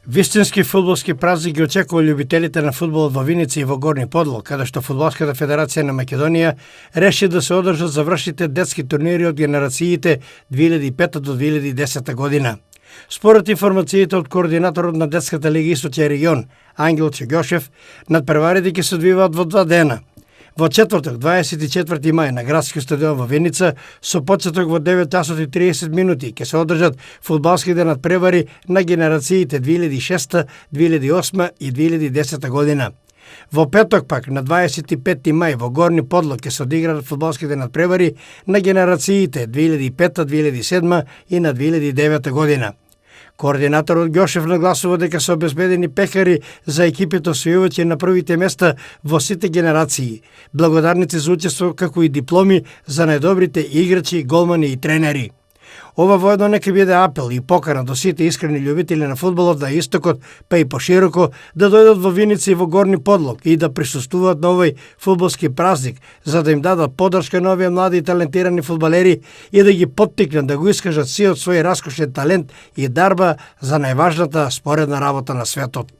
Вистински фудбалски празник ги очекува љубителите на фудбалот во Виница и во Горни Подлог, каде што Фудбалската федерација на Македонија реши да се одржат завршните детски турнири од генерациите 2005 до 2010 година. Според информациите од координаторот на детската лига Источен регион, Ангел Чегошев, надпреварите ќе се одвиваат во 2 дена. Во четврток, 24 мај, на градски стадион во Виница, со почеток во 9 часот и 30 минути, ќе се одржат фудбалските надпревари на генерациите 2006, 2008 и 2010 година. Во петок пак, на 25 мај, во Горни Подлог ќе се одиграат фудбалските надпревари на генерациите 2005, 2007 и на 2009 година. Координаторот Ѓошев нагласува дека се обезбедени пекари за екипите освојувачи на првите места во сите генерации, благодарници за учество како и дипломи за најдобрите играчи, голмани и тренери. Ова воедно нека биде апел и покана до сите искрени љубители на фудбалот на истокот, па и пошироко, да дојдат во Виница и во Горни Подлог и да присуствуваат на овој фудбалски празник, за да им дадат поддршка на овие млади и талентирани фудбалери и да ги поттикнат да го искажат сиот свој раскошен талент и дарба за најважната споредна работа на светот.